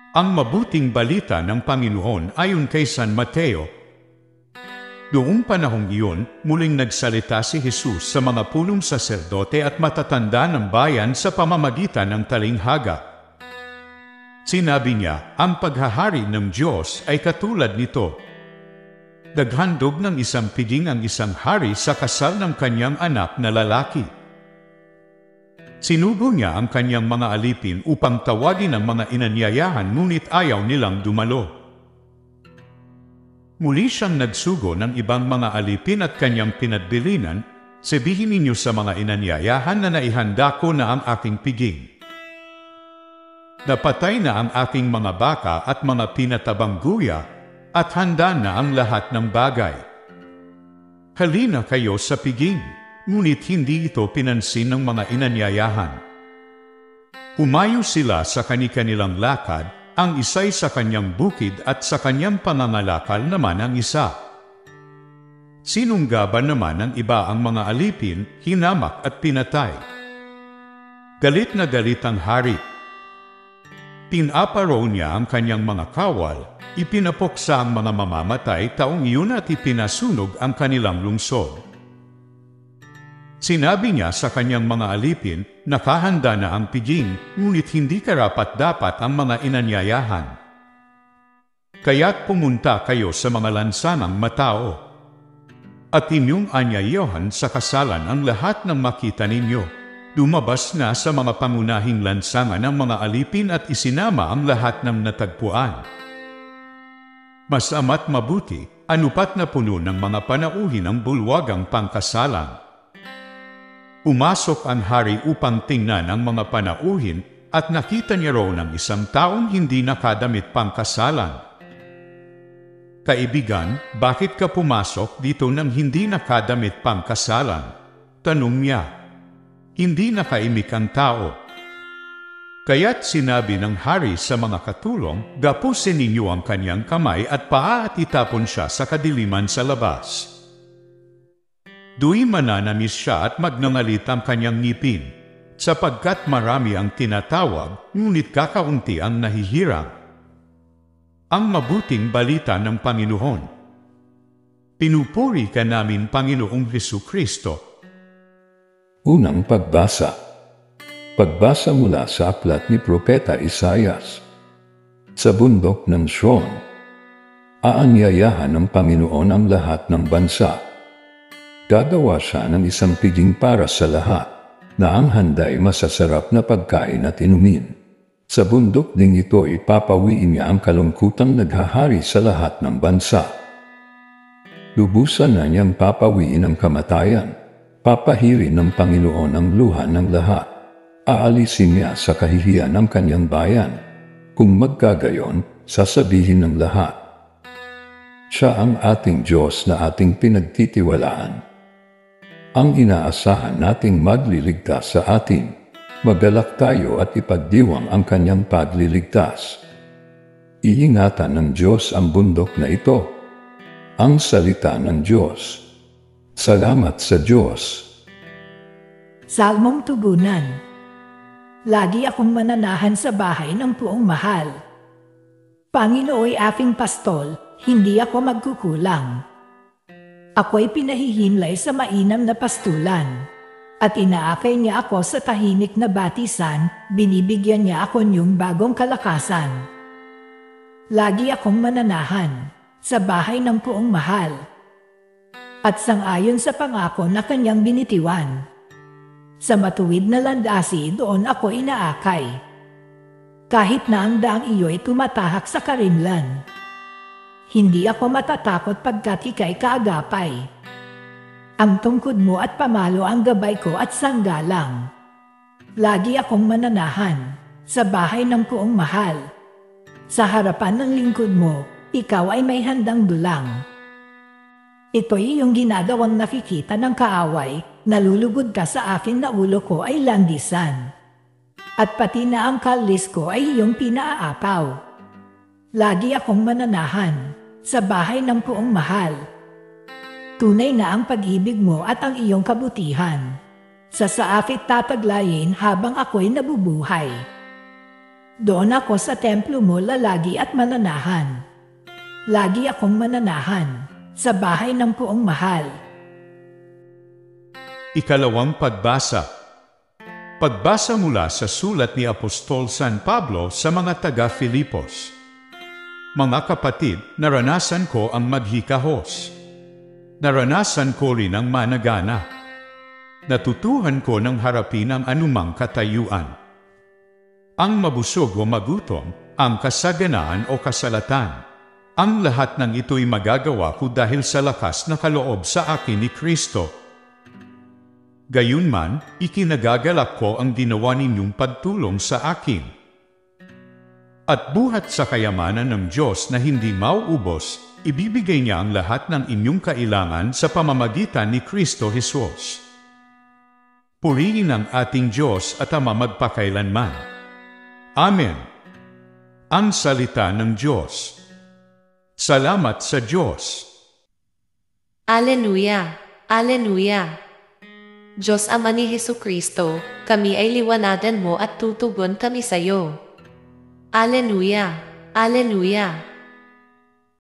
Ang mabuting balita ng Panginoon ayon kay San Mateo. Noong panahong iyon, muling nagsalita si Jesus sa mga punong saserdote at matatanda ng bayan sa pamamagitan ng talinghaga. Sinabi niya, ang paghahari ng Diyos ay katulad nito. Naghandog ng isang piging ang isang hari sa kasal ng kanyang anak na lalaki. Sinugo niya ang kanyang mga alipin upang tawagin ang mga inanyayahan ngunit ayaw nilang dumalo. Muli siyang nagsugo ng ibang mga alipin at kanyang pinadbilinan, sabihin ninyo sa mga inanyayahan na naihanda ko na ang aking piging. Napatay na ang aking mga baka at mga pinatabang guya at handa na ang lahat ng bagay. Halina kayo sa piging, ngunit hindi ito pinansin ng mga inanyayahan. Humayo sila sa kani-kanilang lakad, ang isa'y sa kanyang bukid at sa kanyang pangangalakal naman ang isa. Sinunggaban naman ng iba ang mga alipin, hinamak at pinatay. Galit na galit ang hari. Pinaparaw niya ang kanyang mga kawal, ipinapuksa ang mga mamamatay taong iyon at ipinasunog ang kanilang lungsod. Sinabi niya sa kanyang mga alipin, nakahanda na ang piging, ngunit hindi karapat-dapat ang mga inanyayahan. Kaya't pumunta kayo sa mga lansangang matao, at inyong anyayahan sa kasalan ang lahat ng makita ninyo. Lumabas na sa mga pangunahing lansangan ang mga alipin at isinama ang lahat ng natagpuan. Mas ama't mabuti, anupat na puno ng mga panauhin ang bulwagang pangkasalan. Umasok ang hari upang tingnan ang mga panauhin at nakita niya raw ng isang taong hindi nakadamit pangkasalan. Kaibigan, bakit ka pumasok dito nang hindi nakadamit pangkasalan? Tanong niya. Hindi nakaimik ang tao. Kaya't sinabi ng hari sa mga katulong, gapusin ninyo ang kanyang kamay at paa at itapon siya sa kadiliman sa labas. Duy mananamis siya at magnangalit ang kanyang ngipin, sapagkat marami ang tinatawag, ngunit kakaunti ang nahihirang. Ang mabuting balita ng Panginoon. Pinupuri ka namin, Panginoong Jesucristo. Unang pagbasa. Pagbasa mula sa aklat ni Propeta Isaias. Sa bundok ng Sion, aanyayahan ng Panginoon ang lahat ng bansa. Gagawa siya ng isang piging para sa lahat, na ang handay masasarap na pagkain at inumin. Sa bundok ding ito ipapawiin niya ang kalungkutang naghahari sa lahat ng bansa. Lubusan na niyang papawiin ang kamatayan. Papahirin ng Panginoon ang luha ng lahat. Aalisin niya sa kahihiyan ng kanyang bayan. Kung magkagayon, sasabihin ng lahat, siya ang ating Diyos na ating pinagtitiwalaan. Ang inaasahan nating magliligtas sa atin. Magalak tayo at ipagdiwang ang kanyang pagliligtas. Iingatan ng Diyos ang bundok na ito. Ang salita ng Diyos. Salamat sa Diyos. Salmong tugunan. Lagi akong mananahan sa bahay ng Puong Mahal. Panginooy aking pastol, hindi ako magkukulang. Ako'y pinahihimlay sa mainam na pastulan, at inaakay niya ako sa tahimik na batisan, binibigyan niya ako niyong bagong kalakasan. Lagi akong mananahan sa bahay ng Puong Mahal, at sangayon sa pangako na kanyang binitiwan. Sa matuwid na landasi doon ako inaakay. Kahit na ang daang iyo'y tumatahak sa karimlan. Hindi ako matatakot pagkat ika'y kaagapay. Ang tungkod mo at pamalo ang gabay ko at sanggalang. Lagi akong mananahan sa bahay ng Puong Mahal. Sa harapan ng lingkod mo, ikaw ay may handang dulang. Ito'y iyong ginagawang nakikita ng kaaway, nalulugod ka sa akin na ulo ko ay landisan. At pati na ang kalis ko ay iyong pinaapaw. Lagi akong mananahan sa bahay ng Puong Mahal. Tunay na ang pag-ibig mo at ang iyong kabutihan. Sa saafit tataglayin habang ako'y nabubuhay. Doon ako sa templo mo lalagi at mananahan. Lagi akong mananahan sa bahay ng puong mahal. Ikalawang pagbasa. Pagbasa mula sa sulat ni Apostol San Pablo sa mga taga-Filipos. Mga kapatid, naranasan ko ang maghikahos. Naranasan ko rin ang managana. Natutuhan ko ng harapin ang anumang katayuan. Ang mabusog o magutom, ang kasaganaan o kasalatan. Ang lahat ng ito'y magagawa ko dahil sa lakas na kaloob sa akin ni Kristo. Gayunman, ikinagagalak ko ang ginawa ninyong pagtulong sa akin. At buhat sa kayamanan ng Diyos na hindi mauubos, ibibigay niya ang lahat ng inyong kailangan sa pamamagitan ni Kristo Jesus. Purihin ang ating Diyos at Ama magpakailanman. Amen. Ang salita ng Diyos. Salamat sa Diyos. Aleluya! Aleluya! Diyos Ama ni Hesukristo, kami ay liwanagan mo at tutugon kami sa iyo. Aleluya! Aleluya!